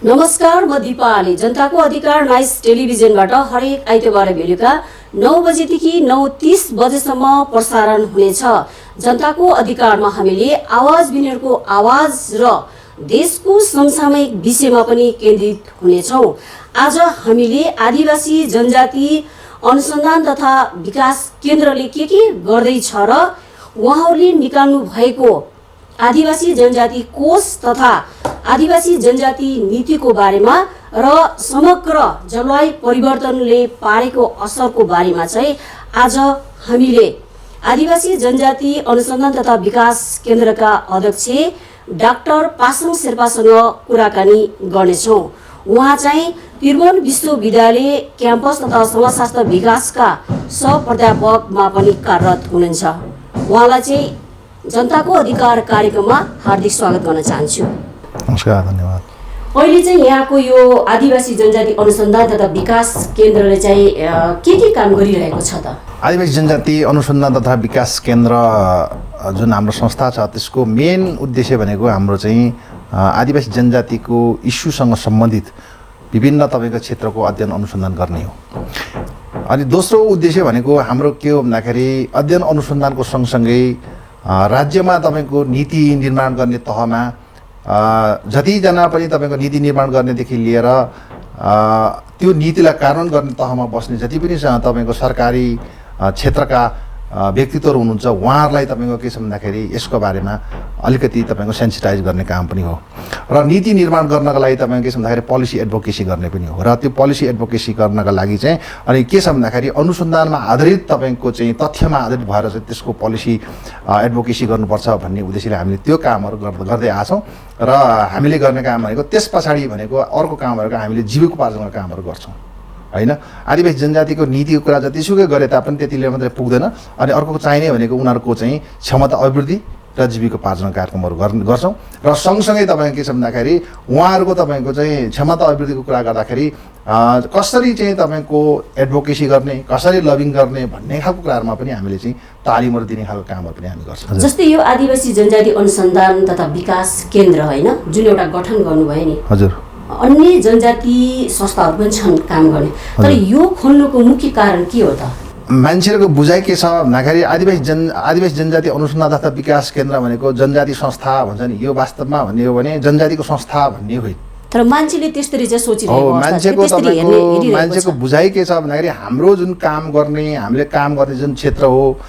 नमस्कार, म दिपाली। जनताको अधिकार नाइस टेलिभिजनबाट हरेक आइतबार बेलुका 9 बजेदेखि 9:30 बजेसम्म प्रसारण हुनेछ। जनताको अधिकारमा हामीले आवाज बिनेरको आवाज र देशको समसामयिक विषयमा पनि केन्द्रित हुनेछौँ। आज हामीले आदिवासी जनजाति अनुसन्धान तथा विकास केन्द्रले के गर्दैछ र उहाँहरूले निकाल्नु भएको आदिवासी जनजाति कोष तथा आदिवासी जनजाति नीतिको बारेमा र समग्र जलवायु परिवर्तनले पारेको असरको बारेमा चाहिँ आज हामीले आदिवासी जनजाति अनुसन्धान तथा विकास केन्द्रका अध्यक्ष डाक्टर पासाङ शेर्पासँग कुराकानी गर्नेछौँ। उहाँ चाहिँ त्रिभुवन विश्वविद्यालय क्याम्पस तथा समाजशास्त्र विकासका सहप्राध्यापकमा पनि कार्यरत हुनुहुन्छ। उहाँलाई चाहिँ जनताको अधिकार कार्यक्रममा हार्दिक स्वागत गर्न चाहन्छु। नमस्कार, धन्यवाद। अहिले चाहिँ यहाँको यो आदिवासी जनजाति अनुसन्धान तथा विकास केन्द्रले चाहिँ के काम गरिरहेको छ त? आदिवासी जनजाति अनुसन्धान तथा विकास केन्द्र जुन हाम्रो संस्था छ त्यसको मेन उद्देश्य भनेको हाम्रो चाहिँ आदिवासी जनजातिको इस्युसँग सम्बन्धित विभिन्न तपाईँको क्षेत्रको अध्ययन अनुसन्धान गर्ने हो। अनि दोस्रो उद्देश्य भनेको हाम्रो के हो भन्दाखेरि अध्ययन अनुसन्धानको सँगसँगै राज्यमा तपाईँको नीति निर्माण गर्ने तहमा जतिजना पनि तपाईँको नीति निर्माण गर्नेदेखि लिएर त्यो नीतिलाई कार्यान्वयन गर्ने तहमा बस्ने जति पनि तपाईँको सरकारी क्षेत्रका व्यक्तित्वहरू हुनुहुन्छ उहाँहरूलाई तपाईँको के छ भन्दाखेरि यसको बारेमा अलिकति तपाईँको सेन्सिटाइज गर्ने काम पनि हो र नीति निर्माण गर्नका लागि तपाईँको के छ भन्दाखेरि पोलिसी एडभोकेसी गर्ने पनि हो। र त्यो पोलिसी एडभोकेसी गर्नका लागि चाहिँ अनि के छ भन्दाखेरि अनुसन्धानमा आधारित तपाईँको चाहिँ तथ्यमा आधारित भएर चाहिँ त्यसको पोलिसी एडभोकेसी गर्नुपर्छ भन्ने उद्देश्यले हामीले त्यो कामहरू गर्दै आछौँ। र हामीले गर्ने काम भनेको त्यस पछाडि भनेको अर्को काम भनेको हामीले जीविकोपार्जनका कामहरू गर्छौँ हैन। आदिवासी जनजातिको नीतिको कुरा जतिसुकै गरे तापनि त्यतिले मात्रै पुग्दैन। अनि अर्को चाहिने भनेको उनीहरूको चाहिँ क्षमता अभिवृद्धि र जीविकोपार्जन कार्यक्रमहरू गर्छौँ। र सँगसँगै तपाईँको के छ भन्दाखेरि उहाँहरूको तपाईँको चाहिँ क्षमता अभिवृद्धिको कुरा गर्दाखेरि कसरी चाहिँ तपाईँको एडभोकेसी गर्ने, कसरी लबिङ गर्ने भन्ने खालको कुराहरूमा पनि हामीले चाहिँ तालिमहरू दिने खालको कामहरू पनि हामी गर्छौँ। जस्तै यो आदिवासी जनजाति अनुसन्धान तथा विकास केन्द्र होइन जुन एउटा गठन गर्नुभयो नि, हजुर अन्य जनजाति संस्थाहरू पनि छन् काम गर्ने, तर यो खोल्नुको मुख्य कारण के हो त? मान्छेहरूको बुझाइ के छ भन्दाखेरि आदिवासी जनजाति अनुसन्धान तथा विकास केन्द्र भनेको जनजाति संस्था भन्छ नि, यो वास्तवमा भन्ने हो भने जनजातिको संस्था भन्ने होइन। तर मान्छेले त्यस्तरी चाहिँ सोचिरहेको हो। मान्छेको बुझाइ के छ भन्दाखेरि हाम्रो जुन काम गर्ने, हामीले काम गर्ने जुन क्षेत्र हो,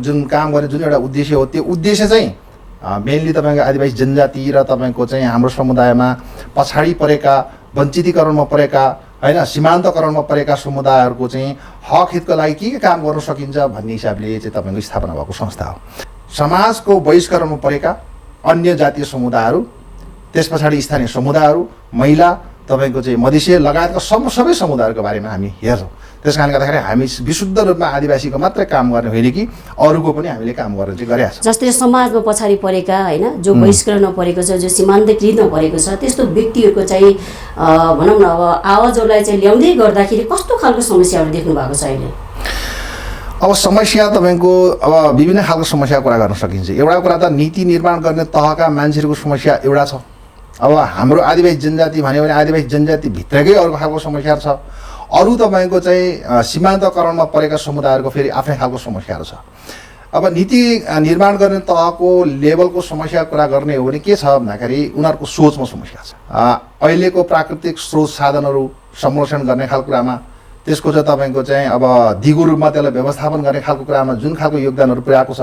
जुन काम गर्ने जुन एउटा उद्देश्य हो, त्यो उद्देश्य चाहिँ मेनली तपाईँको आदिवासी जनजाति र तपाईँको चाहिँ हाम्रो समुदायमा पछाडि परेका, वञ्चितीकरणमा परेका होइन, सीमान्तकरणमा परेका समुदायहरूको चाहिँ हक हितको लागि के काम गर्न सकिन्छ भन्ने हिसाबले चाहिँ तपाईँको स्थापना भएको संस्था हो। समाजको बहिष्करणमा परेका अन्य जातीय समुदायहरू, त्यस पछाडि स्थानीय समुदायहरू, महिला, तपाईँको चाहिँ मधेसी लगायतका सबै समुदायहरूको बारेमा हामी हेर्छौँ। त्यस कारणले गर्दाखेरि हामी विशुद्ध रूपमा आदिवासीको मात्रै काम गर्ने होइन कि अरूको पनि हामीले काम गर्न चाहिँ गरेका छौँ। जस्तै समाजमा पछाडि परेका होइन, जो बहिष्करणमा परेको छ, जो सीमान्तकृतमा परेको छ, त्यस्तो व्यक्तिहरूको चाहिँ भनौँ न अब आवाजहरूलाई चाहिँ ल्याउँदै गर्दाखेरि कस्तो खालको समस्याहरू देख्नु भएको छ अहिले? अब समस्या तपाईँको अब विभिन्न खालको समस्याको कुरा गर्न सकिन्छ। एउटा कुरा त नीति निर्माण गर्ने तहका मान्छेहरूको समस्या एउटा छ। अब हाम्रो आदिवासी जनजाति भन्यो भने आदिवासी जनजाति भित्रकै अर्को खालको समस्याहरू छ। अरू तपाईँको चाहिँ सीमान्तकरणमा परेका समुदायहरूको फेरि आफ्नै खालको समस्याहरू छ। अब नीति निर्माण गर्ने तहको लेभलको समस्या कुरा गर्ने हो भने के छ भन्दाखेरि उनीहरूको सोचमा समस्या छ। अहिलेको प्राकृतिक स्रोत साधनहरू संरक्षण गर्ने खालको कुरामा, त्यसको चाहिँ तपाईँको चाहिँ अब दिगो रूपमा त्यसलाई व्यवस्थापन गर्ने खालको कुरामा जुन खालको योगदानहरू पुर्याएको छ,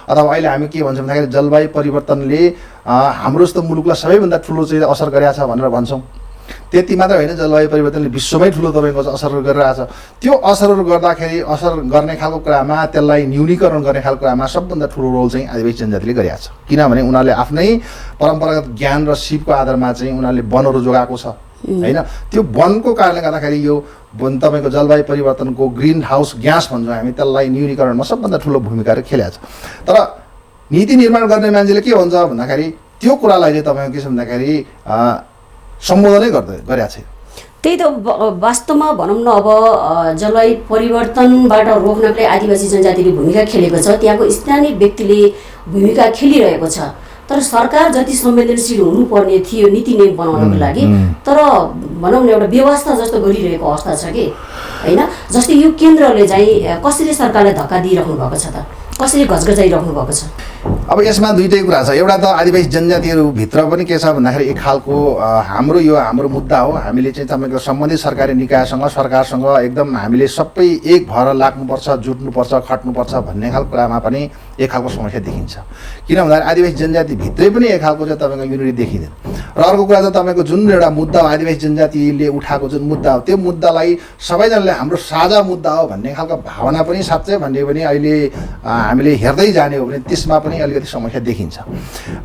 अथवा अहिले हामी के भन्छौँ भन्दाखेरि जलवायु परिवर्तनले हाम्रो जस्तो मुलुकलाई सबैभन्दा ठुलो चाहिँ असर गरेको छ भनेर भन्छौँ। त्यति मात्र होइन, जलवायु परिवर्तनले विश्वमै ठुलो तपाईँको असरहरू गरिरहेछ। त्यो असरहरू गर्दाखेरि असर गर्ने खालको कुरामा, त्यसलाई न्यूनीकरण गर्ने खालको कुरामा सबभन्दा ठुलो रोल चाहिँ आदिवासी जनजातिले गरिरहेको छ। किनभने उनीहरूले आफ्नै परम्परागत ज्ञान र सिपको आधारमा चाहिँ उनीहरूले वनहरू जोगाएको छ होइन। त्यो वनको कारणले गर्दाखेरि यो तपाईँको जलवायु परिवर्तनको ग्रिन हाउस ग्यास भन्छौँ हामी, त्यसलाई न्यूनीकरणमा सबभन्दा ठुलो भूमिका खेलेको छ। तर नीति निर्माण गर्ने मान्छेले के भन्छ भन्दाखेरि त्यो कुरालाई चाहिँ तपाईँको के छ भन्दाखेरि सम्बोधनै गरेका छैन। त्यही त वास्तवमा भनौँ न, अब जलवायु परिवर्तनबाट रोक्नकै आदिवासी जनजातिले भूमिका खेलेको छ, त्यहाँको स्थानीय व्यक्तिले भूमिका खेलिरहेको छ। तर सरकार जति संवेदनशील हुनुपर्ने थियो नीति नियम बनाउनको लागि, तर भनौँ न एउटा व्यवस्था जस्तो गरिरहेको अवस्था छ कि होइन। जस्तै यो केन्द्रले चाहिँ कसरी सरकारलाई धक्का दिइराख्नु भएको छ त, कसरी घचघचाइराख्नु भएको छ? अब यसमा दुईटै कुरा छ। एउटा त आदिवासी जनजातिहरूभित्र पनि के छ भन्दाखेरि एक खालको हाम्रो मुद्दा हो। हामीले चाहिँ तपाईँको सम्बन्धित सरकारी निकायसँग सरकारसँग एकदम हामीले सबै एक भएर लाग्नुपर्छ, जुट्नुपर्छ, खट्नुपर्छ भन्ने खालको कुरामा पनि एक खालको समस्या देखिन्छ। किन भन्दाखेरि आदिवासी जनजातिभित्रै पनि एक खालको चाहिँ तपाईँको युनिटी देखिँदैन। र अर्को कुरा चाहिँ तपाईँको जुन एउटा मुद्दा हो आदिवासी जनजातिले उठाएको जुन मुद्दा हो त्यो मुद्दालाई सबैजनाले हाम्रो साझा मुद्दा हो भन्ने खालको भावना पनि साँच्चै भन्यो भने अहिले हामीले हेर्दै जाने हो भने त्यसमा पनि अलिकति समस्या देखिन्छ।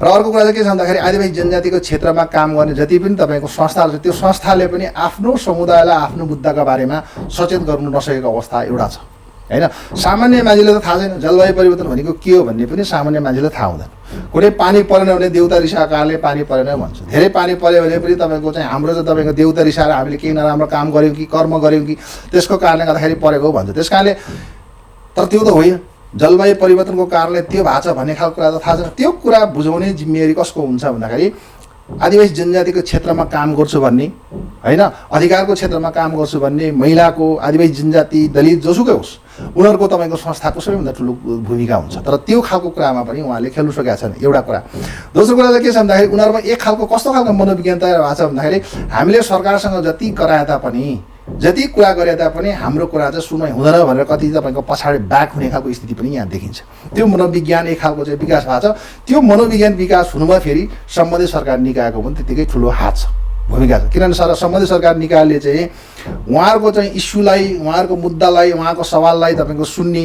र अर्को कुरा चाहिँ के छ भन्दाखेरि आदिवासी जनजातिको क्षेत्रमा काम गर्ने जति पनि तपाईँको संस्थाहरू छ त्यो संस्थाले पनि आफ्नो समुदायलाई आफ्नो मुद्दाका बारेमा सचेत गर्नु नसकेको अवस्था एउटा छ होइन। सामान्य मान्छेले त थाहा छैन जलवायु परिवर्तन भनेको के हो भन्ने पनि सामान्य मान्छेले थाहा हुँदैन। कुनै पानी परेन भने देउता रिसाएकाले पानी परेन भन्छ, धेरै पानी पऱ्यो भने पनि तपाईँको चाहिँ हाम्रो चाहिँ तपाईँको देउता रिसाएर हामीले केही नराम्रो काम गऱ्यौँ कि कर्म गऱ्यौँ कि त्यसको कारणले गर्दाखेरि परेको भन्छ। त्यस कारणले तर त्यो त होइन, जलवायु परिवर्तनको कारणले त्यो भएको छ भन्ने खालको कुरा त थाहा छैन। त्यो कुरा बुझाउने जिम्मेवारी कसको हुन्छ भन्दाखेरि आदिवासी जनजातिको क्षेत्रमा काम गर्छु भन्ने होइन, अधिकारको क्षेत्रमा काम गर्छु भन्ने महिलाको, आदिवासी जनजाति, दलित जोसुकै होस् उनीहरूको तपाईँको संस्थाको सबैभन्दा ठुलो भूमिका हुन्छ। तर त्यो खालको कुरामा पनि उहाँले खेल्नु सकेका छैन, एउटा कुरा। दोस्रो कुरा चाहिँ के छ भन्दाखेरि उनीहरूमा एक खालको कस्तो खालको मनोविज्ञान तयार भएको छ भन्दाखेरि हामीले सरकारसँग जति कराए तापनि, जति कुरा गरे तापनि हाम्रो कुरा चाहिँ सुनाइ हुँदैन भनेर कति तपाईँको पछाडि ब्याक हुने खालको स्थिति पनि यहाँ देखिन्छ। त्यो मनोविज्ञान एक खालको चाहिँ विकास भएको छ। त्यो मनोविज्ञान विकास हुनुमा फेरि सम्बन्धित सरकार निकायको पनि त्यत्तिकै ठुलो हात छ, भूमिका छ। किनभने सम्बन्धित सरकार निकायले चाहिँ उहाँहरूको चाहिँ इस्युलाई, उहाँहरूको मुद्दालाई, उहाँको सवाललाई तपाईँको सुन्ने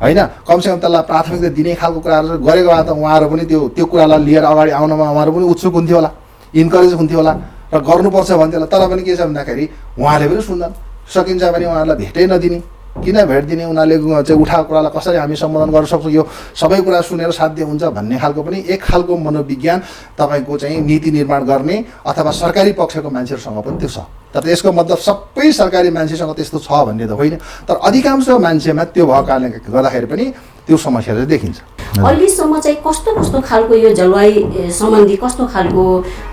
होइन, कमसेकम त्यसलाई प्राथमिकता दिने खालको कुराहरू गरेको भए त उहाँहरू पनि त्यो कुरालाई लिएर अगाडि आउनमा उहाँहरू पनि उत्सुक हुन्थ्यो होला, इन्करेज हुन्थ्यो होला र गर्नुपर्छ भन्थ्यो होला। तर पनि के छ भन्दाखेरि उहाँले पनि सुन्दैन, सकिन्छ भने उहाँहरूलाई भेटै नदिने, किन भेट दिने, उनीहरूले चाहिँ उठाएको कुरालाई कसरी हामी सम्बोधन गर्न सक्छौँ, यो सबै कुरा सुनेर साध्य हुन्छ भन्ने खालको पनि एक खालको मनोविज्ञान तपाईँको चाहिँ नीति निर्माण गर्ने अथवा सरकारी पक्षको मान्छेहरूसँग पनि त्यो छ। तर यसको मतलब सबै सरकारी मान्छेसँग त्यस्तो छ भन्ने त होइन, तर अधिकांश मान्छेमा त्यो भएको कारणले गर्दाखेरि पनि त्यो समस्या चाहिँ देखिन्छ। अहिलेसम्म चाहिँ कस्तो कस्तो खालको यो जलवायु सम्बन्धी कस्तो खालको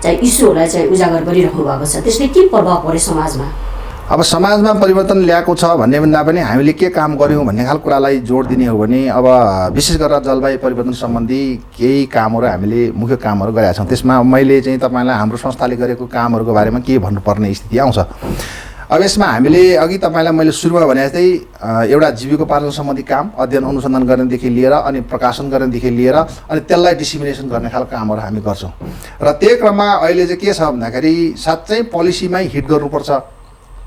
चाहिँ इस्युहरूलाई चाहिँ उजागर गरिराख्नु भएको छ, त्यसले के प्रभाव पर्यो समाजमा? अब समाजमा परिवर्तन ल्याएको छ भन्ने भन्दा पनि हामीले के काम गऱ्यौँ भन्ने खालको कुरालाई जोड दिने हो भने अब विशेष गरेर जलवायु परिवर्तन सम्बन्धी केही कामहरू हामीले मुख्य कामहरू गरेका छौँ। त्यसमा मैले चाहिँ तपाईँलाई हाम्रो संस्थाले गरेको कामहरूको बारेमा के भन्नुपर्ने स्थिति आउँछ। अब यसमा हामीले अघि तपाईँलाई मैले सुरुमा भने जस्तै एउटा जीविकोपार्जन सम्बन्धी काम, अध्ययन अनुसन्धान गर्नेदेखि लिएर अनि प्रकाशन गर्नेदेखि लिएर अनि त्यसलाई डिसिमिनेसन गर्ने खालको कामहरू हामी गर्छौँ। र त्यही क्रममा अहिले चाहिँ के छ भन्दाखेरि साँच्चै पोलिसीमै हिट गर्नुपर्छ।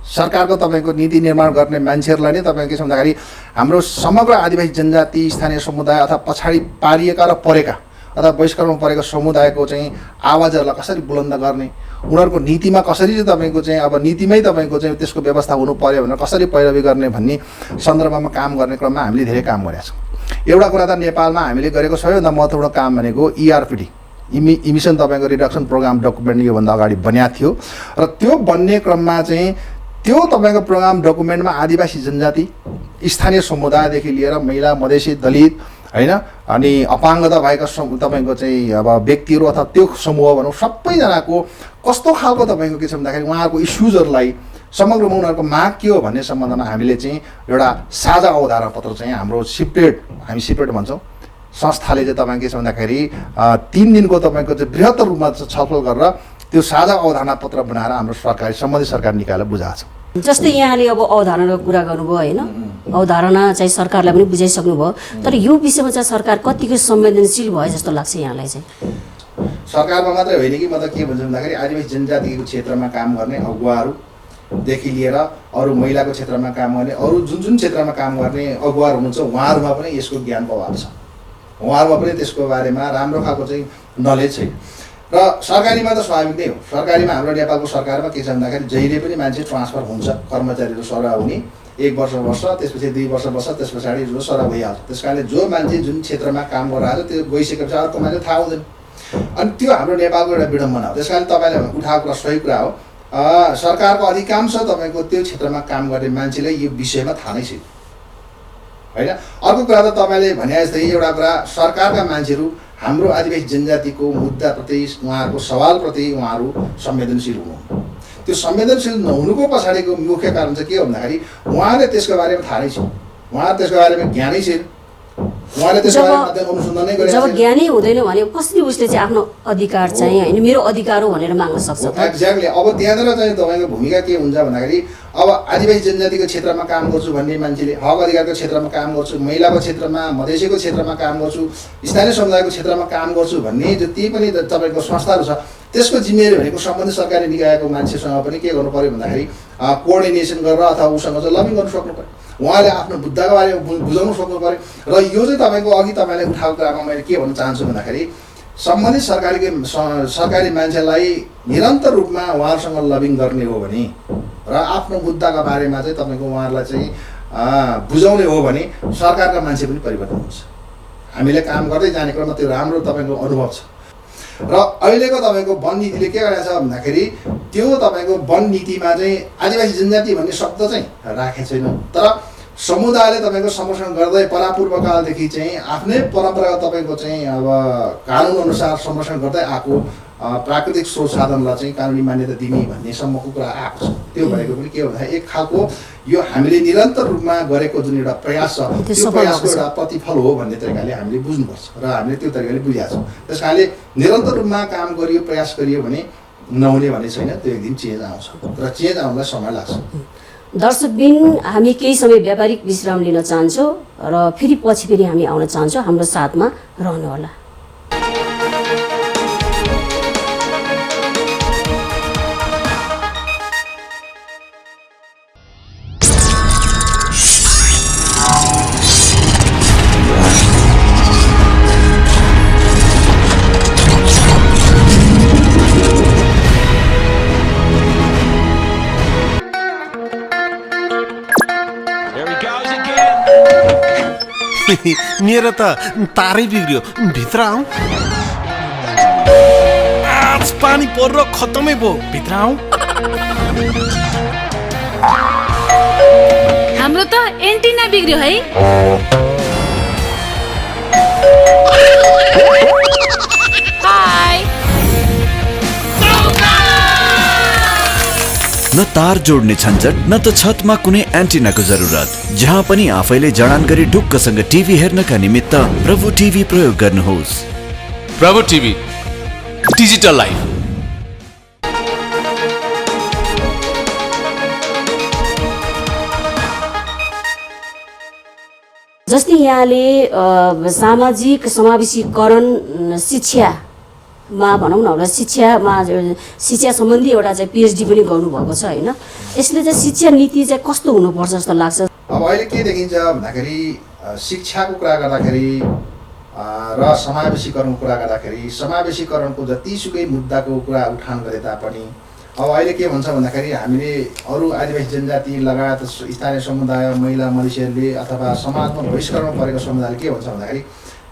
सरकारको तपाईँको नीति निर्माण गर्ने मान्छेहरूलाई नै तपाईँको के छ भन्दाखेरि हाम्रो समग्र आदिवासी जनजाति, स्थानीय समुदाय अथवा पछाडि पारिएका र परेका अथवा बहिष्करणमा परेको समुदायको चाहिँ आवाजहरूलाई कसरी बुलन्द गर्ने, उनीहरूको नीतिमा कसरी चाहिँ तपाईँको चाहिँ अब नीतिमै तपाईँको चाहिँ त्यसको व्यवस्था हुनु पर्यो भनेर कसरी पैरवी गर्ने भन्ने सन्दर्भमा काम गर्ने क्रममा हामीले धेरै काम गरेका छौँ। एउटा कुरा त नेपालमा हामीले गरेको सबैभन्दा महत्त्वपूर्ण काम भनेको ERPD, इमिसन तपाईँको रिडक्सन प्रोग्राम डकुमेन्ट योभन्दा अगाडि बनिएको थियो। र त्यो बन्ने क्रममा चाहिँ त्यो तपाईँको प्रोग्राम डकुमेन्टमा आदिवासी जनजाति, स्थानीय समुदायदेखि लिएर महिला, मधेसी, दलित होइन अनि अपाङ्गता भएका तपाईँको चाहिँ अब व्यक्तिहरू अथवा त्यो समूह भनौँ सबैजनाको कस्तो खालको तपाईँको के छ भन्दाखेरि उहाँहरूको इस्युजहरूलाई समग्रमा उनीहरूको माग के हो भन्ने सम्बन्धमा हामीले चाहिँ एउटा साझा अवधारणा पत्र चाहिँ हाम्रो हामी सिप्रेट भन्छौँ संस्थाले चाहिँ तपाईँको के छ भन्दाखेरि 3 दिनको तपाईँको चाहिँ बृहत्तर रूपमा छलफल गरेर त्यो साझा अवधारणा पत्र बनाएर हाम्रो सम्बन्धित सरकार निकायलाई बुझाएको छ। जस्तै यहाँले अब अवधारणाको कुरा गर्नुभयो होइन, अवधारणा चाहिँ सरकारलाई पनि बुझाइसक्नु भयो, तर यो विषयमा चाहिँ सरकार कतिको संवेदनशील भयो जस्तो लाग्छ यहाँलाई चाहिँ? सरकारमा मात्रै होइन कि म त के भन्छु भन्दाखेरि आदिवासी जनजातिको क्षेत्रमा काम गर्ने अगुवाहरूदेखि लिएर अरू महिलाको क्षेत्रमा काम गर्ने, अरू जुन क्षेत्रमा काम गर्ने अगुवाहरू हुनुहुन्छ उहाँहरूमा पनि यसको ज्ञानको अभाव छ, उहाँहरूमा पनि त्यसको बारेमा राम्रो खालको चाहिँ नलेज छैन। र सरकारीमा त स्वाभाविक नै हो, सरकारीमा हाम्रो नेपालको सरकारमा के छ भन्दाखेरि जहिले पनि मान्छे ट्रान्सफर हुन्छ, कर्मचारीहरू सरह हुने 1 वर्ष बस्छ, त्यसपछि 2 वर्ष बस्छ, त्यस पछाडि जो सरह भइहाल्छ। त्यस कारणले जो मान्छे जुन क्षेत्रमा काम गरेर आएको त्यो गइसकेपछि अर्को मान्छे थाहा हुँदैन। अनि त्यो हाम्रो नेपालको एउटा विडम्बना हो। त्यस कारण तपाईँले उठाएको कुरा सही कुरा हो। सरकारको अधिकांश तपाईँको त्यो क्षेत्रमा काम गर्ने मान्छेलाई यो विषयमा थाहा नै छैन होइन। अर्को कुरा त तपाईँले भने जस्तै एउटा कुरा सरकारका मान्छेहरू हाम्रो आदिवासी जनजातिको मुद्दाप्रति उहाँहरूको सवालप्रति उहाँहरू संवेदनशील हुनु। त्यो संवेदनशील नहुनुको पछाडिको मुख्य कारण चाहिँ के हो भन्दाखेरि उहाँले त्यसको बारेमा थाहा नै छैन, उहाँले त्यसको बारेमा ज्ञानै छैन, उहाँले त्यसको बारेमा अध्ययन अनुसन्धानै गरेको जब छैन। ज्ञानै हुँदैन भने कसरी उसले चाहिँ आफ्नो अधिकार चाहिँ होइन मेरो अधिकार हो भनेर माग्न सक्छ त? एक्ज्याक्टली। अब त्यहाँनिर चाहिँ तपाईँको भूमिका के हुन्छ भन्दाखेरि अब आदिवासी जनजातिको क्षेत्रमा काम गर्छु भन्ने मान्छेले हक अधिकारको क्षेत्रमा काम गर्छु, महिलाको क्षेत्रमा, मधेसीको क्षेत्रमा काम गर्छु, स्थानीय समुदायको क्षेत्रमा काम गर्छु भन्ने जति पनि तपाईँको संस्थाहरू छ त्यसको जिम्मेवारी भनेको सम्बन्धित सरकारी निकायको मान्छेसँग पनि के गर्नु पर्यो भन्दाखेरि कोअर्डिनेसन गरेर अथवा उसँग चाहिँ लबिङ गर्नु सक्नु पर्यो, उहाँले आफ्नो मुद्दाको बारेमा बुझाउनु सक्नु पर्यो। र यो चाहिँ तपाईँको अघि तपाईँले उठाएको कुरामा मैले के भन्न चाहन्छु भन्दाखेरि सम्बन्धित सरकारी मान्छेलाई निरन्तर रूपमा उहाँहरूसँग लबिङ गर्ने हो भने र आफ्नो मुद्दाको बारेमा चाहिँ तपाईँको उहाँहरूलाई चाहिँ बुझाउने हो भने सरकारका मान्छे पनि परिवर्तन हुन्छ। हामीले काम गर्दै जाने क्रममा त्यो राम्रो तपाईँको अनुभव छ। र अहिलेको तपाईँको वन नीतिले के गरेको छ भन्दाखेरि त्यो तपाईँको वन नीतिमा चाहिँ आदिवासी जनजाति भन्ने शब्द चाहिँ राखेको छैन, तर समुदायले तपाईँको संरक्षण गर्दै परापूर्वकालदेखि चाहिँ आफ्नै परम्परागत तपाईँको चाहिँ अब कानुन अनुसार संरक्षण गर्दै आएको प्राकृतिक स्रोत साधनलाई चाहिँ कानुनी मान्यता दिने भन्नेसम्मको कुरा आएको छ। त्यो भनेको पनि के हो भन्दाखेरि एक खालको यो हामीले निरन्तर रूपमा गरेको जुन एउटा प्रयास छ त्यो प्रयासको एउटा प्रतिफल हो भन्ने तरिकाले हामीले बुझ्नुपर्छ र हामीले त्यो तरिकाले बुझेका छौँ। त्यस कारणले निरन्तर रूपमा काम गरियो, प्रयास गरियो भने नहुने भन्ने छैन, त्यो एक दिन चेन्ज आउँछ र चेन्ज आउनलाई समय लाग्छ। दर्शकबिन हामी केही समय व्यापारिक विश्राम लिन चाहन्छौँ र फेरि पछि फेरि हामी आउन चाहन्छौँ, हाम्रो साथमा रहनुहोला। मेरो त तारै बिग्रियो, भित्र आऊ। आज पानी पर्न खत्तमै भयो, भित्र आऊ। हाम्रो त एन्टिना बिग्रियो है। हाय। न तार जोड्ने झन्झट न त छतमा कुनै एन्टिनाको जरुरत। जहाँ पनि आफैले जडान गरी ढुक्कसँग टिभी हेर्नका निमित्त प्रभु टिभी प्रयोग गर्नुहोस्। प्रभु टिभी, डिजिटल लाइफ। जस्तै यहाँले सामाजिक समावेशीकरण शिक्षामा भनौँ न एउटा शिक्षा सम्बन्धी एउटा चाहिँ पिएचडी पनि गर्नुभएको छ होइन, यसले चाहिँ शिक्षा नीति चाहिँ कस्तो हुनुपर्छ जस्तो लाग्छ? अब अहिले के देखिन्छ भन्दाखेरि शिक्षाको कुरा गर्दाखेरि र समावेशीकरणको कुरा गर्दाखेरि समावेशीकरणको जतिसुकै मुद्दाको कुरा उठान गरे तापनि अब अहिले के भन्छ भन्दाखेरि हामीले अरू आदिवासी जनजाति लगायत स्थानीय समुदाय, महिला, मधेसीहरूले अथवा समाजमा बहिष्करण परेको समुदायले के भन्छ भन्दाखेरि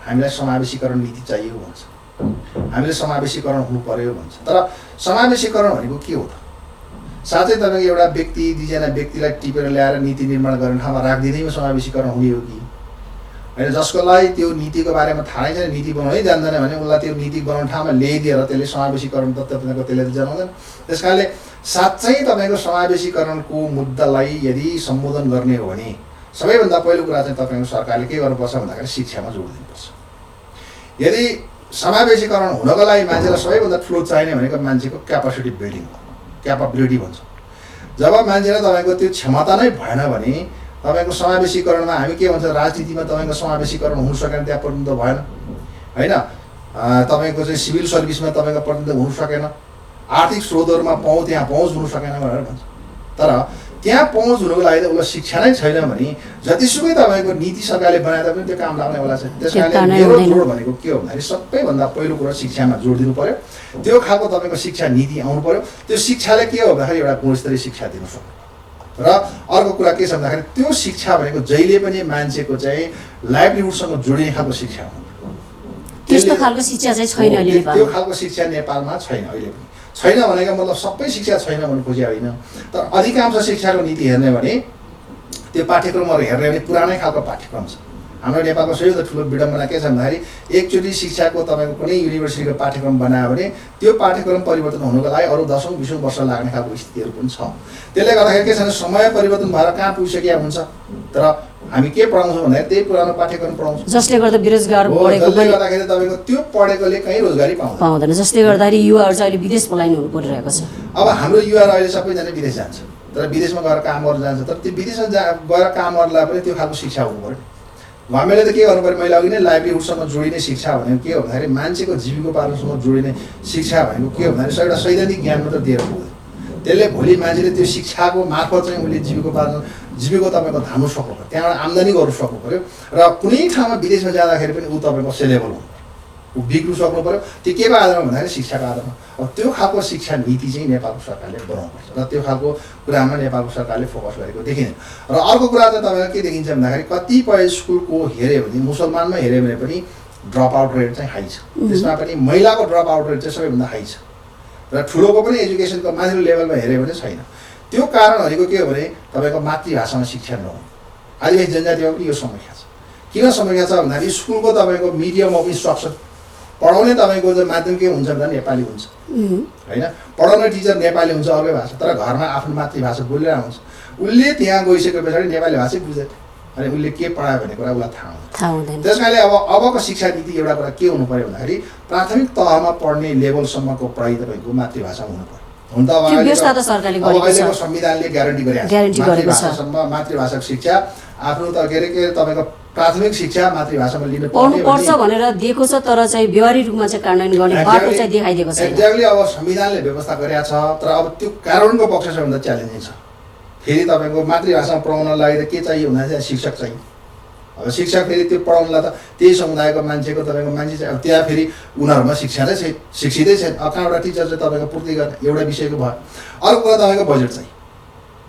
हामीलाई समावेशीकरण नीति चाहियो भन्छ, हामीले समावेशीकरण हुनु पर्यो भन्छ। तर समावेशीकरण भनेको के हो त? साँच्चै तपाईँको एउटा व्यक्ति, दुईजना व्यक्तिलाई टिपेर ल्याएर नीति निर्माण गर्ने ठाउँमा राखिदिँदैमा समावेशीकरण हुने हो कि होइन? जसको लागि त्यो नीतिको बारेमा थाहा नै छैन, नीति बनाउनै जान्दैन भने उसलाई त्यो नीति बनाउने ठाउँमा ल्याइदिएर त्यसले समावेशीकरण त तपाईँको त्यसले जनाउँदैन। त्यस कारणले साँच्चै तपाईँको समावेशीकरणको मुद्दालाई यदि सम्बोधन गर्ने हो भने सबैभन्दा पहिलो कुरा चाहिँ तपाईँको सरकारले के गर्नुपर्छ भन्दाखेरि शिक्षामा जोड दिनुपर्छ। यदि समावेशीकरण हुनको लागि मान्छेलाई सबैभन्दा ठुलो चाहिने भनेको मान्छेको क्यापासिटी बिल्डिङ हो, क्यापाबिलिटी भन्छ। जब मान्छेलाई तपाईँको त्यो क्षमता नै भएन भने तपाईँको समावेशीकरणमा हामी के भन्छ, राजनीतिमा तपाईँको समावेशीकरण हुन सकेन, त्यहाँ प्रतिनिधित्व भएन होइन। तपाईँको चाहिँ सिभिल सर्भिसमा तपाईँको प्रतिनिधित्व हुन सकेन, आर्थिक स्रोतहरूमा त्यहाँ पहुँच हुन सकेन भनेर भन्छ। तर त्यहाँ पहुँच हुनुको लागि त उसलाई शिक्षा नै छैन भने जतिसुकै तपाईँको नीति सरकारले बनाए तापनि त्यो काम लाग्नेवाला छैन। त्यस कारणले मेरो जोड भनेको के हो भन्दाखेरि सबैभन्दा पहिलो कुरा शिक्षामा जोड दिनु पर्यो। त्यो खालको तपाईँको शिक्षा नीति आउनु पर्यो। त्यो शिक्षाले के हो भन्दाखेरि एउटा गुणस्तरीय शिक्षा दिनु सक्नु। र अर्को कुरा के छ भन्दाखेरि त्यो शिक्षा भनेको जहिले पनि मान्छेको चाहिँ लाइभलीहुडसँग जोडिने खालको शिक्षा हुनु। त्यस्तो खालको शिक्षा चाहिँ छैन अहिले नेपालमा। त्यो खालको शिक्षा नेपालमा छैन अहिले पनि। छैन भनेको मतलब सबै शिक्षा छैन भन्नु खोजे होइन, तर अधिकांश शिक्षाको नीति हेर्ने भने त्यो पाठ्यक्रमहरू हेर्ने भने पुरानै खालको पाठ्यक्रम छ। हाम्रो नेपालको सबैभन्दा ठुलो विडम्बना के छ भन्दाखेरि एकचोटि शिक्षाको तपाईँको कुनै युनिभर्सिटीको पाठ्यक्रम बनायो भने त्यो पाठ्यक्रम परिवर्तन हुनुको लागि अरू 10औं-20औं वर्ष लाग्ने खालको स्थितिहरू पनि छ। त्यसले गर्दाखेरि के छ भने समय परिवर्तन भएर कहाँ पुगिसकेका हुन्छ, तर हामी के पढाउँछौँ भन्दाखेरि त्यही पुरानो पाठ्यक्रम पढाउँछौँ, जसले गर्दा बेरोजगार बढेको जसले पनि गर्दाखेरि तपाईँको त्यो पढेकोले कहीँ रोजगारी पाउँदैन, जसले गर्दाखेरि युवाहरू चाहिँ अहिले विदेश पलायन हुनु परिरहेको छ। अब हाम्रो युवाहरू अहिले सबैजना विदेश जान्छ, तर विदेशमा गएर काम गर्न जान्छ, तर त्यो विदेशमा गएर काम गर्नलाई पनि त्यो खालको शिक्षा हुनु पऱ्यो। हामीले त के गर्नु पऱ्यो, मैले अघि नै लाइभलीहुडसँग जोडिने शिक्षा भनेको के हो भन्दाखेरि मान्छेको जीविकोपार्जनसँग जोडिने शिक्षा भनेको के हो भन्दाखेरि एउटा सैद्धान्तिक ज्ञान मात्र दिएर पुग्दैन। त्यसले भोलि मान्छेले त्यो शिक्षाको मार्फत चाहिँ उसले जीविको तपाईँको धान्नु सक्नु पऱ्यो, त्यहाँबाट आम्दानी गर्नु सक्नु पऱ्यो र कुनै ठाउँमा विदेशमा जाँदाखेरि पनि ऊ तपाईँको सेलेबल हुनु पऱ्यो, ऊ बिग्नु सक्नु पऱ्यो। त्यो के को आधारमा भन्दाखेरि शिक्षाको आधारमा। अब त्यो खालको शिक्षा नीति चाहिँ नेपालको सरकारले बनाउनुपर्छ र त्यो खालको कुरामा नेपालको सरकारले फोकस गरेको देखिँदैन। र अर्को कुरा चाहिँ तपाईँको के देखिन्छ भन्दाखेरि कतिपय स्कुलको हेऱ्यो भने मुसलमानमा हेऱ्यो भने पनि ड्रप आउट रेट चाहिँ हाई छ, त्यसमा पनि महिलाको ड्रप आउट रेट चाहिँ सबैभन्दा हाई छ र ठुलोको पनि एजुकेसनको माथिल्लो लेभलमा हेऱ्यो भने छैन। त्यो कारण भनेको के हो भने तपाईँको मातृभाषामा शिक्षा नहुनु। आदिवासी जनजातिमा पनि यो समस्या छ। किन समस्या छ भन्दाखेरि स्कुलको तपाईँको मिडियम अफ इन्स्ट्रक्सन पढाउने तपाईँको चाहिँ माध्यम के हुन्छ भन्दा नेपाली हुन्छ होइन, पढाउने टिचर नेपाली हुन्छ अर्कै भाषा, तर घरमा आफ्नो मातृभाषा बोलेर हुन्छ। उसले त्यहाँ गइसके पछाडि नेपाली भाषै बुझ्दैन अनि उसले के पढायो भन्ने कुरा उसलाई थाहा हुँदैन। त्यस कारणले अबको शिक्षा नीति एउटा कुरा के हुनु पऱ्यो भन्दाखेरि प्राथमिक तहमा पढ्ने लेभलसम्मको पढाइ तपाईँको मातृभाषा हुनु पऱ्यो। हुन त अहिलेको संविधानले ग्यारेन्टी गरेको छ मातृभाषाको शिक्षा आफ्नो त के अरे तपाईँको प्राथमिक शिक्षा मातृभाषामा लिनु पर्छ भनेर दिएको छ, तर चाहिँ व्यवहारिक रूपमा चाहिँ कार्यान्वयन गर्ने बाटो चाहिँ देखाइदिएको छ। एक्ज्याक्टली अब संविधानले व्यवस्था गरेका छ, तर अब त्यो कानुनको पक्ष सबभन्दा च्यालेन्जिङ छ। फेरि तपाईँको मातृभाषामा पढाउनको लागि त के चाहियो भन्दा चाहिँ शिक्षक चाहियो। अब शिक्षक फेरि त्यो पढाउनलाई त त्यही समुदायको मान्छेको तपाईँको मान्छे चाहिँ अब त्यहाँ फेरि उनीहरूमा शिक्षा नै छैन, शिक्षितै छैन। अब कहाँबाट टिचर चाहिँ तपाईँको पूर्ति गर्ने एउटा विषयको भयो। अर्को कुरा तपाईँको बजेट चाहिँ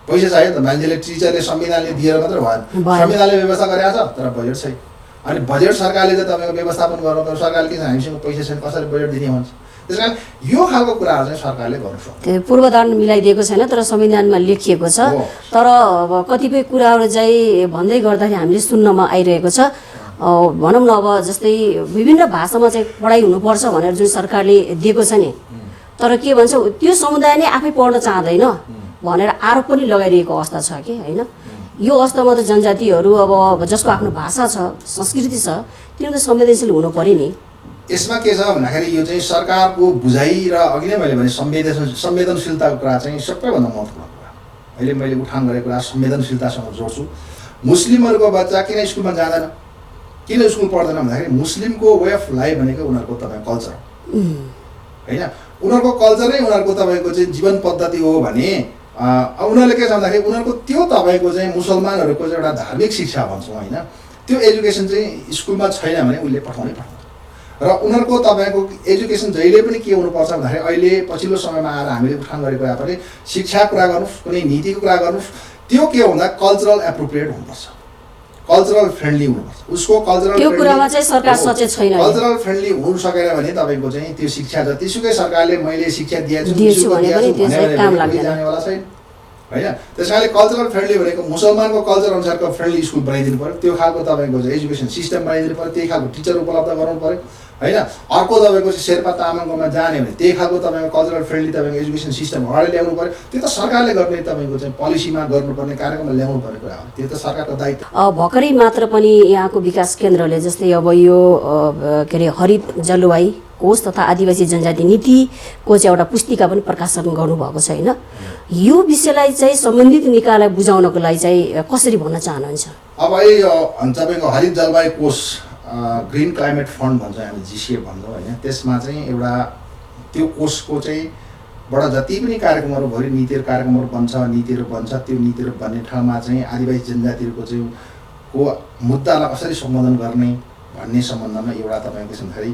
पैसा चाहियो त, मान्छेले टिचरले संविधानले दिएर मात्र भएन, संविधानले व्यवस्था गरेको छ तर बजेट छैन। अनि बजेट सरकारले त तपाईँको व्यवस्थापन गर्नु पर्यो, सरकारले के छ हामीसँग पैसा छैन कसरी बजेट दिने भन्छ। त्यस कारण यो खालको कुराहरू चाहिँ सरकारले गर्नु सक्छ। पूर्वधान मिलाइदिएको छैन तर संविधानमा लेखिएको छ, तर कतिपय कुराहरू चाहिँ भन्दै गर्दाखेरि हामीले सुन्नमा आइरहेको छ। भनौँ न अब जस्तै विभिन्न भाषामा चाहिँ पढाइ हुनुपर्छ भनेर जुन सरकारले दिएको छ नि, तर के भन्छ त्यो समुदाय नै आफै पढ्न चाहँदैन भनेर आरोप पनि लगाइरहेको अवस्था छ कि होइन। यो अवस्थामा त जनजातिहरू अब जसको आफ्नो भाषा छ संस्कृति छ तिनीहरू त संवेदनशील हुनु पर्यो नि। यसमा के छ भन्दाखेरि यो चाहिँ सरकारको बुझाइ र अघि नै मैले भने संवेदनशीलताको कुरा चाहिँ सबैभन्दा महत्त्वपूर्ण कुरा। अहिले मैले उठान गरेको कुरा संवेदनशीलतासँग जोड्छु। मुस्लिमहरूको बच्चा किन स्कुलमा जाँदैन, किन स्कुल पढ्दैन भन्दाखेरि मुस्लिमको वे अफ लाइफ भनेको उनीहरूको तपाईँको कल्चर होइन, उनीहरूको कल्चरै उनीहरूको तपाईँको चाहिँ जीवन पद्धति हो भने उनीहरूले के छ भन्दाखेरि उनीहरूको त्यो तपाईँको चाहिँ मुसलमानहरूको चाहिँ एउटा धार्मिक शिक्षा भन्छौँ होइन, त्यो एजुकेसन चाहिँ स्कुलमा छैन भने उसले पठाउनै पर्छ। र उनीहरूको तपाईँको एजुकेसन जहिले पनि के हुनुपर्छ भन्दाखेरि अहिले पछिल्लो समयमा आएर हामीले उठान गरेको कुरा पनि शिक्षा कुरा गर्नुहोस्, कुनै नीतिको कुरा गर्नुहोस्, त्यो के भन्दा कल्चरल एप्रोप्रिएट हुनुपर्छ, कल्चरल फ्रेन्डली हुनुपर्छ। उसको कल्चरल त्यो कुरामा चाहिँ सरकार सचेत छैन। कल्चरल फ्रेन्डली हुन सकेन भने तपाईँको चाहिँ त्यो शिक्षा जतिसुकै सरकारले मैले शिक्षा दिएछु जानेवाला छैन होइन। त्यस कारणले कल्चरल फ्रेन्डली भनेको मुसलमानको कल्चर अनुसारको फ्रेन्डली स्कुल बनाइदिनु पऱ्यो, त्यो खालको तपाईँको चाहिँ एजुकेसन सिस्टम बनाइदिनु पऱ्यो, त्यही खालको टिचर उपलब्ध गराउनु पऱ्यो होइन। अर्को तपाईँको चाहिँ शेर्पा तामाङकोमा जाने भने त्यही खालको तपाईँको कल्चरल फ्रेन्डली तपाईँको एजुकेसन सिस्टम अगाडि ल्याउनु पऱ्यो। त्यो त सरकारले गर्ने तपाईँको चाहिँ पोलिसीमा गर्नुपर्ने कार्यक्रममा ल्याउनु पर्ने कुरा हो, त्यो त सरकारको दायित्व। भर्खरै मात्र पनि यहाँको विकास केन्द्रले जस्तै अब यो के अरे हरित जलवायु कोष तथा आदिवासी जनजाति नीतिको चाहिँ एउटा पुस्तिका पनि प्रकाशन गर्नुभएको छ होइन। यो विषयलाई चाहिँ सम्बन्धित निकायलाई बुझाउनको लागि चाहिँ कसरी भन्न चाहनुहुन्छ? अब अहिले तपाईँको हरित जलवायु कोष ग्रिन क्लाइमेट फन्ड भन्छ हामी जिसिएफ भन्छौँ होइन, त्यसमा चाहिँ एउटा त्यो कोषको चाहिँ बाट जति पनि कार्यक्रमहरू भयो नीतिहरू कार्यक्रमहरू बन्छ त्यो नीतिहरू बन्ने ठाउँमा चाहिँ आदिवासी जनजातिहरूको चाहिँ को मुद्दालाई कसरी सम्बोधन गर्ने भन्ने सम्बन्धमा एउटा तपाईँको के छ भन्दाखेरि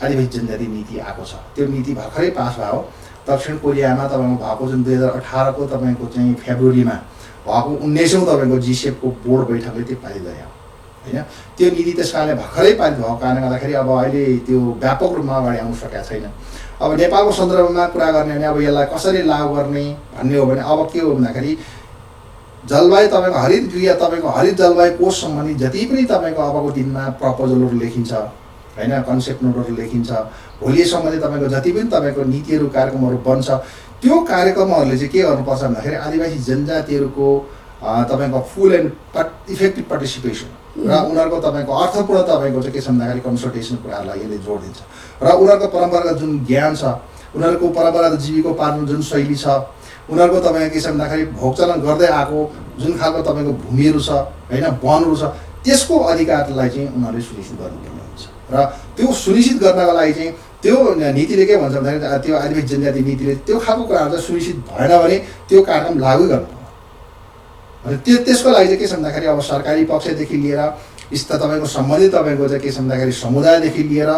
आदिवासी जनजाति नीति आएको छ। त्यो नीति भर्खरै पास भयो, दक्षिण कोरियामा तपाईँको भएको जुन 2018को तपाईँको चाहिँ फेब्रुअरीमा भएको 19औँ तपाईँको जिसिएफको बोर्ड बैठकले त्यो पारित गरे होइन। त्यो नीति त्यस कारणले भर्खरै पारित भएको कारणले गर्दाखेरि अब अहिले त्यो व्यापक रूपमा अगाडि आउनु सकेको छैन। अब नेपालको सन्दर्भमा कुरा गर्ने भने अब यसलाई कसरी लागू गर्ने भन्ने हो भने अब के हो भन्दाखेरि जलवायु तपाईँको हरित गृह तपाईँको हरित जलवायु कोष सम्बन्धी जति पनि तपाईँको अबको दिनमा प्रपोजलहरू लेखिन्छ होइन, कन्सेप्ट नोटहरू लेखिन्छ, भोलि सम्बन्धी तपाईँको जति पनि तपाईँको नीतिहरू कार्यक्रमहरू बन्छ, त्यो कार्यक्रमहरूले चाहिँ के गर्नुपर्छ भन्दाखेरि आदिवासी जनजातिहरूको तपाईँको फुल एन्ड इफेक्टिभ पार्टिसिपेसन र उनीहरूको तपाईँको अर्थपूर्ण तपाईँको चाहिँ के छ भन्दाखेरि कन्सल्टेसन कुराहरूलाई यसले जोड दिन्छ र उनीहरूको परम्परागत जुन ज्ञान छ, उनीहरूको परम्परागत जीविकोपार्जन जुन शैली छ, उनीहरूको तपाईँको के छ भन्दाखेरि भोगचलन गर्दै आएको जुन खालको तपाईँको भूमिहरू छ होइन, वनहरू छ, त्यसको अधिकारलाई चाहिँ उनीहरूले सुनिश्चित गर्नुपर्ने हुन्छ र त्यो सुनिश्चित गर्नको लागि चाहिँ त्यो नीतिले के भन्छ भन्दाखेरि त्यो आदिवासी जनजाति नीतिले त्यो खालको कुराहरू चाहिँ सुनिश्चित भएन भने त्यो कार्यक्रम लागू गर्नु अनि त्यसको लागि चाहिँ के छ भन्दाखेरि अब सरकारी पक्षदेखि लिएर तपाईँको सम्बन्धित तपाईँको चाहिँ के छ भन्दाखेरि समुदायदेखि लिएर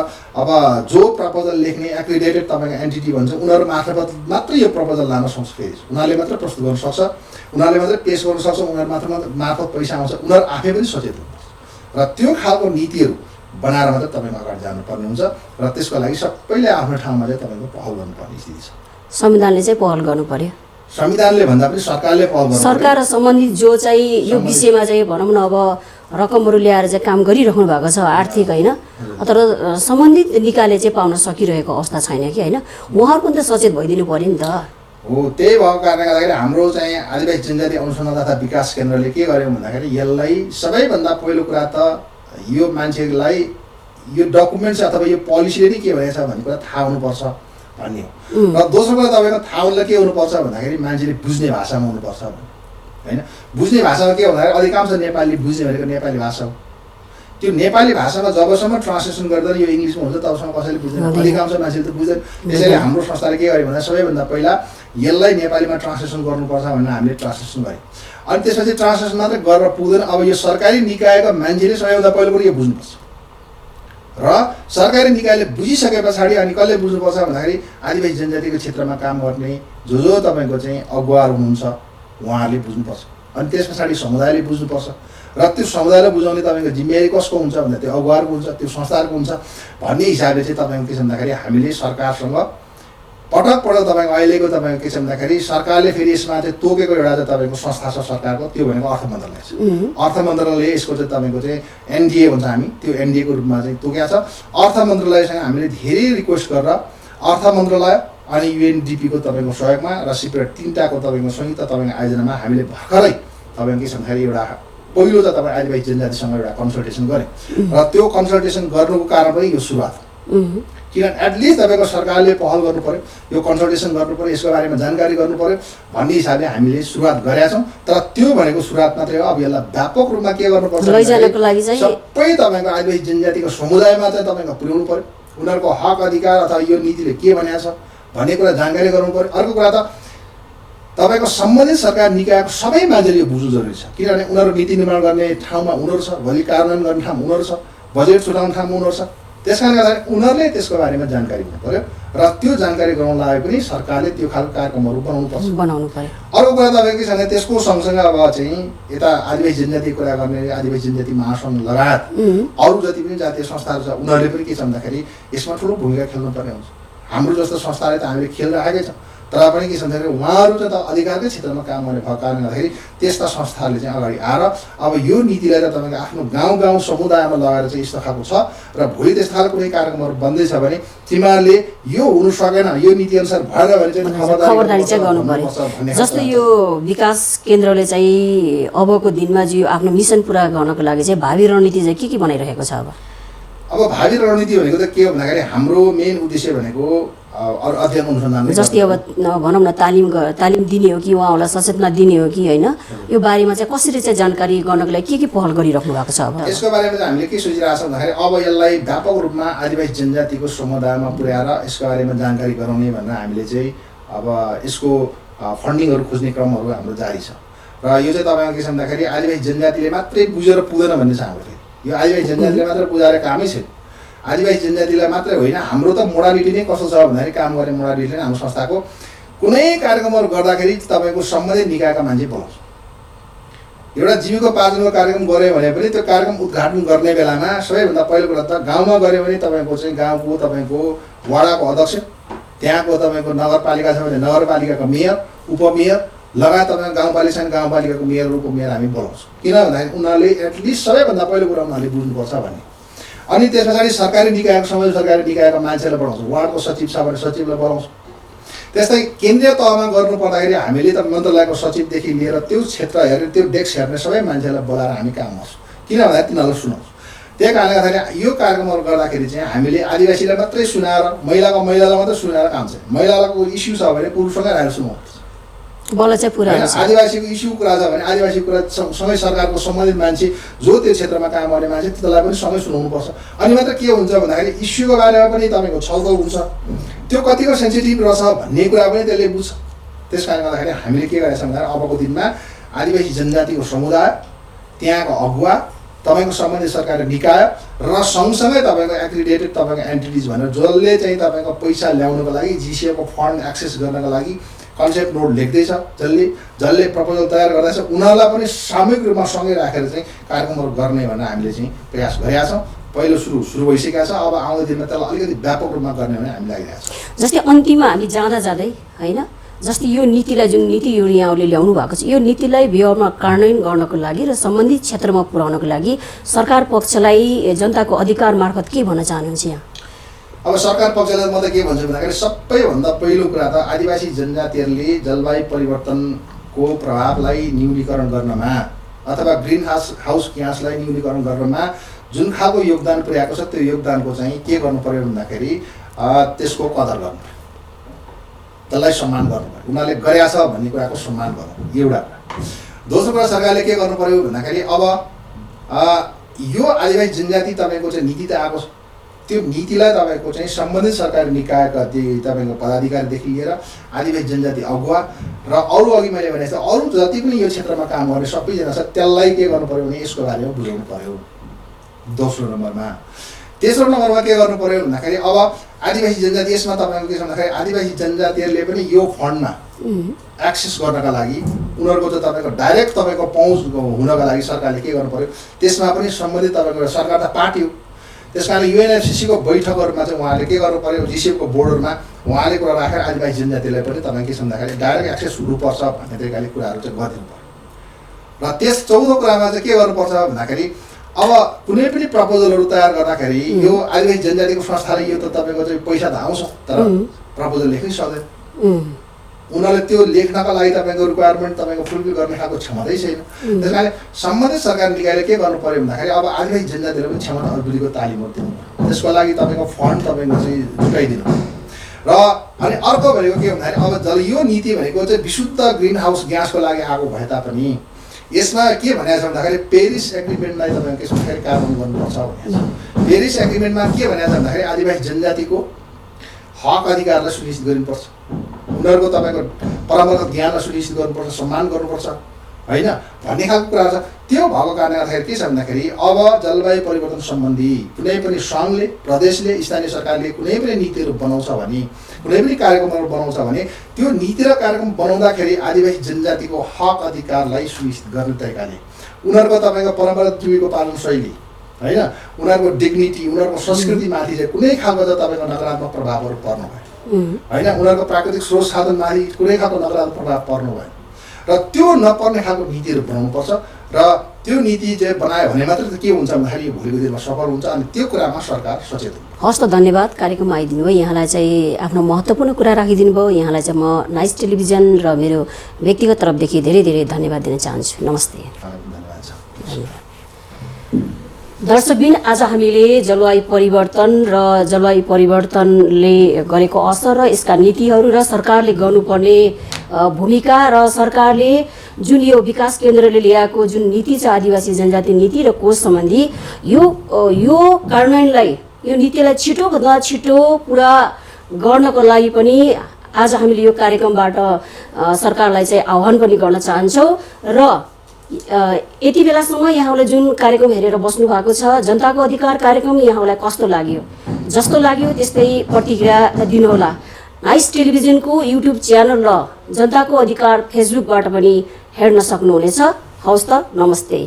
अब जो प्रपोजल लेख्ने एक्रिडेटेड तपाईँको एन्टिटी भन्छ उनीहरू मार्फत मात्रै यो प्रपोजल लान सक्छ, उनीहरूले मात्रै प्रस्तुत गर्न सक्छ, उनीहरूले मात्रै पेस गर्न सक्छ, उनीहरू मार्फत पैसा आउँछ, उनीहरू आफै पनि सचेत हुनुपर्छ र त्यो खालको नीतिहरू बनाएर मात्रै तपाईँको अगाडि जानुपर्ने हुन्छ र त्यसको लागि सबैले आफ्नो ठाउँमा चाहिँ तपाईँको पहल गर्नुपर्ने स्थिति छ। संविधानले चाहिँ पहल गर्नु पर्यो, संविधानले भन्दा पनि सरकारले पहल गर्नु, सरकार र सम्बन्धित जो चाहिँ यो विषयमा चाहिँ भनौँ न अब रकमहरू ल्याएर चाहिँ काम गरिराख्नु भएको छ आर्थिक होइन, तर सम्बन्धित निकायले चाहिँ पाउन सकिरहेको अवस्था छैन कि होइन, उहाँहरू पनि त सचेत भइदिनु पर्यो नि त। हो, त्यही भएको कारणले गर्दाखेरि हाम्रो चाहिँ आदिवासी जनजाति अनुसन्धान तथा विकास केन्द्रले के गर्यो भन्दाखेरि यसलाई सबैभन्दा पहिलो कुरा त यो मान्छेलाई यो डकुमेन्ट्स अथवा यो पोलिसीले नै के भनेछ भन्ने कुरा थाहा हुनुपर्छ भन्ने हो र दोस्रो कुरा तपाईँको थाहा हुनलाई के हुनुपर्छ भन्दाखेरि मान्छेले बुझ्ने भाषामा हुनुपर्छ होइन, बुझ्ने भाषामा के भन्दाखेरि अधिकांश नेपाली बुझ्ने भनेको नेपाली भाषा हो, त्यो नेपाली भाषामा जबसम्म ट्रान्सलेसन गर्दैन यो इङ्ग्लिसमा हुन्छ तबसम्म कसैले बुझ्दैन, अधिकांश मान्छेले त बुझ्दैन। त्यसैले हाम्रो संस्थाले के गर्यो भन्दा सबैभन्दा पहिला यसलाई नेपालीमा ट्रान्सलेसन गर्नुपर्छ भनेर हामीले ट्रान्सलेसन गर्यौँ अनि त्यसपछि ट्रान्सलेसन मात्रै गरेर पुग्दैन, अब यो सरकारी निकायका मान्छेले सबैभन्दा पहिलो कुरो यो बुझ्नुपर्छ र सरकारी निकायले बुझिसके पछाडि अनि कसले बुझ्नुपर्छ भन्दाखेरि आदिवासी जनजातिको क्षेत्रमा काम गर्ने जो तपाईँको चाहिँ अगुवाहरू हुनुहुन्छ उहाँहरूले बुझ्नुपर्छ अनि त्यस पछाडि समुदायले बुझ्नुपर्छ र त्यो समुदायलाई बुझाउने तपाईँको जिम्मेवारी कसको हुन्छ भन्दा त्यो अगुवाहरूको हुन्छ, त्यो संस्थाहरूको हुन्छ भन्ने हिसाबले चाहिँ तपाईँको के छ भन्दाखेरि हामीले सरकारसँग पटक तपाईँको अहिलेको तपाईँको के छ भन्दाखेरि सरकारले फेरि यसमा चाहिँ तोकेको एउटा चाहिँ तपाईँको संस्था छ सरकारको, त्यो भनेको अर्थ मन्त्रालय छ। अर्थ मन्त्रालयले यसको चाहिँ तपाईँको चाहिँ एनडिए भन्छ हामी, त्यो एनडिएको रूपमा चाहिँ तोकेको छ। अर्थ मन्त्रालयसँग हामीले धेरै रिक्वेस्ट गरेर अर्थ मन्त्रालय अनि युएनडिपीको तपाईँको सहयोगमा र सिपेट तिनवटाको तपाईँको संयुक्त तपाईँको आयोजनामा हामीले भर्खरै तपाईँको के छ भन्दाखेरि एउटा पहिलो त तपाईँ आदिवासी जनजातिसँग एउटा कन्सल्टेसन गरेँ र त्यो कन्सल्टेसन गर्नुको कारण पनि यो सुरुवात हो, किनभने एटलिस्ट तपाईँको सरकारले पहल गर्नु पर्यो, यो कन्सल्टेसन गर्नु पर्यो, यसको बारेमा जानकारी गर्नु पर्यो भन्ने हिसाबले हामीले सुरुवात गरेका छौँ। तर त्यो भनेको सुरुवात मात्रै हो, अब यसलाई व्यापक रूपमा के गर्नुपर्छ लैजानको लागि चाहिँ सबै तपाईँको आदिवासी जनजातिको समुदायमा चाहिँ तपाईँको पुर्याउनु पर्यो, उनीहरूको हक अधिकार अथवा यो नीतिले के भनेको छ भन्ने कुरा जानकारी गराउनु पर्यो। अर्को कुरा त तपाईँको सम्बन्धित सरकार निकायको सबै मान्छेले यो बुझ्नु जरुरी छ, किनभने उनीहरू नीति निर्माण गर्ने ठाउँमा उनीहरू छ, भोलि कार्यान्वयन गर्ने ठाउँमा उनीहरू छ, बजेट छुटाउने ठाउँमा उनीहरू छ, त्यस कारणले गर्दाखेरि उनीहरूले त्यसको बारेमा जानकारी हुनु पर्यो र त्यो जानकारी गराउन लागि पनि सरकारले त्यो खालको कार्यक्रमहरू बनाउनु पर्यो। अर्को कुरा तपाईँको के छ भने त्यसको सँगसँगै अब चाहिँ यता आदिवासी जनजातिको कुरा गर्ने आदिवासी जनजाति महासङ्घ लगायत अरू जति पनि जातीय संस्थाहरू छ उनीहरूले पनि के छ भन्दाखेरि यसमा ठुलो भूमिका खेल्नुपर्ने हुन्छ। हाम्रो जस्तो संस्थाले त हामीले खेलिरहेकै छ, तर पनि के छ भन्दाखेरि उहाँहरू चाहिँ त अधिकारकै क्षेत्रमा काम गर्ने भएको कारणले गर्दाखेरि त्यस्ता संस्थाहरूले चाहिँ अगाडि आएर अब यो नीतिलाई त तपाईँको आफ्नो गाउँ समुदायमा लगाएर चाहिँ यस्तो खालको छ र भोलि त्यस्तो खालको कुनै कार्यक्रमहरू बन्दैछ भने तिमीहरूले यो हुनु सकेन, यो नीतिअनुसार भएन भने चाहिँ खबरदारी चाहिँ गर्नु पर्यो। जस्तो यो विकास केन्द्रले चाहिँ अबको दिनमा जो आफ्नो मिसन पुरा गर्नको लागि चाहिँ भावी रणनीति चाहिँ के बनाइरहेको छ? अब भावी रणनीति भनेको त के हो भन्दाखेरि हाम्रो मेन उद्देश्य भनेको अध्ययन अनुसन्धान, जस्तै अब भनौँ न तालिम दिने हो कि उहाँहरूलाई सचेतना दिने हो कि होइन, यो बारेमा चाहिँ कसरी चाहिँ जानकारी गर्नको लागि के पहल गरिराख्नु भएको छ? अब यसको बारेमा चाहिँ हामीले के सोचिरहेको छौँ भन्दाखेरि अब यसलाई व्यापक रूपमा आदिवासी जनजातिको समुदायमा पुर्याएर यसको बारेमा जानकारी गराउने भनेर हामीले चाहिँ अब यसको फन्डिङहरू खोज्ने क्रमहरू हाम्रो जारी छ र यो चाहिँ तपाईँको के छ भन्दाखेरि आदिवासी जनजातिले मात्रै बुझेर पुग्दैन भन्ने छ हाम्रो। यो आदिवासी जनजातिले मात्र बुझाएर कामै छैन, आदिवासी जनजातिलाई मात्रै होइन, हाम्रो त मोडालिटी नै कस्तो छ भन्दाखेरि काम गर्ने मोडालिटी नै हाम्रो संस्थाको कुनै कार्यक्रमहरू गर्दाखेरि तपाईँको सम्बन्धित निकायका मान्छे बोलाउँछ। एउटा जीविकोपार्जनको कार्यक्रम गऱ्यो भने पनि त्यो कार्यक्रम उद्घाटन गर्ने बेलामा सबैभन्दा पहिलो कुरा त गाउँमा गऱ्यो भने तपाईँको चाहिँ गाउँको तपाईँको वाडाको अध्यक्ष, त्यहाँको तपाईँको नगरपालिका छ भने नगरपालिकाको मेयर, उपमेयर, लगायत तपाईँको गाउँपालिका गाउँपालिकाको मेयरहरूको मेयर हामी बोलाउँछौँ। किन भन्दाखेरि उनीहरूले एटलिस्ट सबैभन्दा पहिलो कुरा उनीहरूले बुझ्नुपर्छ भन्ने। अनि त्यस पछाडि सरकारी निकायको समय सरकारी निकायका मान्छेलाई बोलाउँछौँ, वार्डको सचिव छ भने सचिवलाई बोलाउँछौँ। त्यस्तै केन्द्रीय तहमा गर्नु पर्दाखेरि हामीले त मन्त्रालयको सचिवदेखि लिएर त्यो क्षेत्र हेर्ने त्यो डेस्क हेर्ने सबै मान्छेलाई बोलाएर हामी काम गर्छौँ। किन भन्दाखेरि तिनीहरूलाई सुनाउँछौँ। त्यही कारणले गर्दाखेरि यो कार्यक्रमहरू गर्दाखेरि चाहिँ हामीले आदिवासीलाई मात्रै सुनाएर महिलालाई मात्रै सुनाएर काम छैन। महिलाको इस्यु छ भने पुरुषसँगै राखेर सुनाउनुपर्छ। बल चाहिँ पुरा हुन्छ। आदिवासीको इस्यु कुरा छ भने आदिवासी कुरा सँगै सरकारको सम्बन्धित मान्छे जो त्यो क्षेत्रमा काम गर्ने मान्छे त्यसलाई पनि सँगै सुनाउनुपर्छ। अनि मात्र के हुन्छ भन्दाखेरि इस्युको बारेमा पनि तपाईँको छलफल हुन्छ, त्यो कतिको सेन्सिटिभ रहेछ भन्ने कुरा पनि त्यसले बुझ्छ। त्यस कारणले गर्दाखेरि हामीले के गरेका छौँ भन्दाखेरि अबको दिनमा आदिवासी जनजातिको समुदाय, त्यहाँको अगुवा, तपाईँको सम्बन्धित सरकारी निकाय र सँगसँगै तपाईँको एक्रिडेटेड तपाईँको एन्टिटिज भनेर जसले चाहिँ तपाईँको पैसा ल्याउनको लागि जिसिएको फन्ड एक्सेस गर्नको लागि कन्सेप्ट नोट लेख्दैछ, जसले प्रपोजल तयार गर्दैछ उनीहरूलाई पनि सामूहिक रूपमा सँगै राखेर चाहिँ कार्यक्रमहरू गर्ने भनेर हामीले चाहिँ प्रयास गरेका छौँ। पहिलो सुरु भइसकेका छ। अब आउँदो दिनमा त्यसलाई अलिकति व्यापक रूपमा गर्ने भने हामी लागिरहेका छौँ। जस्तै अन्तिममा हामी जाँदै होइन, जस्तै यो नीतिलाई जुन नीति यहाँले ल्याउनु भएको छ, यो नीतिलाई व्यवहारमा कार्यान्वयन गर्नको लागि र सम्बन्धित क्षेत्रमा पुर्याउनको लागि सरकार पक्षलाई जनताको अधिकार मार्फत के भन्न चाहनुहुन्छ यहाँ? अब सरकार पक्षलाई म त के भन्छु भन्दाखेरि सबैभन्दा पहिलो कुरा त आदिवासी जनजातिहरूले जलवायु परिवर्तनको प्रभावलाई न्यूनीकरण गर्नमा अथवा ग्रिन हाउस ग्यासलाई न्यूनीकरण गर्नमा जुन खालको योगदान पुर्याएको छ त्यो योगदानको चाहिँ के गर्नु पर्यो भन्दाखेरि त्यसको कदर गर्नु पर्यो, त्यसलाई सम्मान गर्नु पर्यो। उनीहरूले गरेका छ भन्ने कुराको सम्मान गर्नु एउटा कुरा। दोस्रो कुरा सरकारले के गर्नु पर्यो भन्दाखेरि अब यो आदिवासी जनजाति तपाईँको चाहिँ नीति त आएको छ, त्यो नीतिलाई तपाईँको चाहिँ सम्बन्धित सरकारी निकायका तपाईँको पदाधिकारीदेखि लिएर आदिवासी जनजाति अगुवा र अरू अघि मैले भने जस्तो अरू जति पनि यो क्षेत्रमा काम गर्ने सबैजना छ त्यसलाई के गर्नु पर्यो भने यसको बारेमा बुझाउनु पर्यो दोस्रो नम्बरमा। तेस्रो नम्बरमा के गर्नु पर्यो भन्दाखेरि अब आदिवासी जनजाति यसमा तपाईँको के छ भन्दाखेरि आदिवासी जनजातिहरूले पनि यो फन्डमा एक्सेस गर्नका लागि उनीहरूको चाहिँ तपाईँको डाइरेक्ट तपाईँको पहुँच हुनका लागि सरकारले के गर्नु पर्यो त्यसमा पनि सम्बन्धित तपाईँको सरकार त पार्टी हो। त्यस कारणले युएनएफसिसीको बैठकहरूमा चाहिँ उहाँले के गर्नु पर्यो, जिसिएफको बोर्डहरूमा उहाँले कुरा राखेर आदिवासी जनजातिलाई पनि तपाईँ के छ भन्दाखेरि डाइरेक्ट एक्सेस हुनुपर्छ भन्ने तरिकाले कुराहरू चाहिँ गरिदिनु पर्यो। र त्यस चौथो कुरामा चाहिँ के गर्नुपर्छ भन्दाखेरि अब कुनै पनि प्रपोजलहरू तयार गर्दाखेरि यो आदिवासी जनजातिको संस्थाले यो त तपाईँको चाहिँ पैसा त आउँछ तर प्रपोजल लेख्नै सक्दैन। उनीहरूले त्यो लेख्नका लागि तपाईँको रिक्वायरमेन्ट तपाईँको फुलफिल गर्ने खालको क्षमतै छैन। त्यस कारणले सम्बन्धित सरकारी निकायले के गर्नु पर्यो भन्दाखेरि अब आदिवासी जनजातिले पनि क्षमता अभिवृद्धिको तालिमहरू दिनु पर्यो, त्यसको लागि तपाईँको फन्ड तपाईँको चाहिँ जुटाइदिनु र अनि अर्को भनेको के भन्दाखेरि अब यो नीति भनेको चाहिँ विशुद्ध ग्रिन हाउस ग्यासको लागि आएको भए तापनि यसमा के भनेको छ भन्दाखेरि पेरिस एग्रिमेन्टलाई तपाईँको के छ भन्दाखेरि कार्यान्वयन गर्नुपर्छ भनेको छ। पेरिस एग्रिमेन्टमा के भनेको छ भन्दाखेरि आदिवासी जनजातिको हक अधिकारलाई सुनिश्चित गरिनुपर्छ, उनीहरूको तपाईँको परम्परागत ज्ञानलाई सुनिश्चित गर्नुपर्छ, सम्मान गर्नुपर्छ होइन भन्ने खालको कुरा छ। त्यो भएको कारणले गर्दाखेरि के छ भन्दाखेरि अब जलवायु परिवर्तन सम्बन्धी कुनै पनि सङ्घले, प्रदेशले, स्थानीय सरकारले कुनै पनि नीतिहरू बनाउँछ भने, कुनै पनि कार्यक्रमहरू बनाउँछ भने त्यो नीति र कार्यक्रम बनाउँदाखेरि आदिवासी जनजातिको हक अधिकारलाई सुनिश्चित गर्ने तरिकाले उनीहरूको तपाईँको परम्परागत जीविकोपालन शैली होइन, उनीहरूको डिग्निटी, उनीहरूको संस्कृतिमाथि चाहिँ कुनै खालको चाहिँ तपाईँको नकारात्मक प्रभावहरू पर्नु भएन होइन, उनीहरूको प्राकृतिक स्रोत साधनमाथि कुनै खालको नकारात्मक प्रभाव पर्नु भएन र त्यो नपर्ने खालको नीतिहरू बनाउनुपर्छ र त्यो नीति चाहिँ बनायो भने मात्रै त के हुन्छ भन्दाखेरि यो भोलिको दिनमा सफल हुन्छ अनि त्यो कुरामा सरकार सचेत हुन्छ। हस् त, धन्यवाद कार्यक्रममा आइदिनु भयो। यहाँलाई चाहिँ आफ्नो महत्त्वपूर्ण कुरा राखिदिनु भयो। यहाँलाई चाहिँ म नाइस टेलिभिजन र मेरो व्यक्तिगत तर्फदेखि धेरै धेरै धन्यवाद दिन चाहन्छु। नमस्ते। धन्यवाद छ। दर्शकबिन, आज हामीले जलवायु परिवर्तन र जलवायु परिवर्तनले गरेको असर र यसका नीतिहरू र सरकारले गर्नुपर्ने भूमिका र सरकारले जुन यो विकास केन्द्रले ल्याएको जुन नीति छ आदिवासी जनजाति नीति र कोष सम्बन्धी यो कार्यान्वयनलाई, यो नीतिलाई छिटोभन्दा छिटो पुरा गर्नको लागि पनि आज हामीले यो कार्यक्रमबाट सरकारलाई चाहिँ आह्वान पनि गर्न चाहन्छौँ र यति बेलासम्म यहाँलाई जुन कार्यक्रम हेरेर बस्नु भएको छ जनताको अधिकार कार्यक्रम यहाँलाई कस्तो लाग्यो, जस्तो लाग्यो त्यस्तै प्रतिक्रिया दिनुहोला। नाइस टेलिभिजनको युट्युब च्यानल र जनताको अधिकार फेसबुकबाट पनि हेर्न सक्नुहुनेछ। हवस् त, नमस्ते।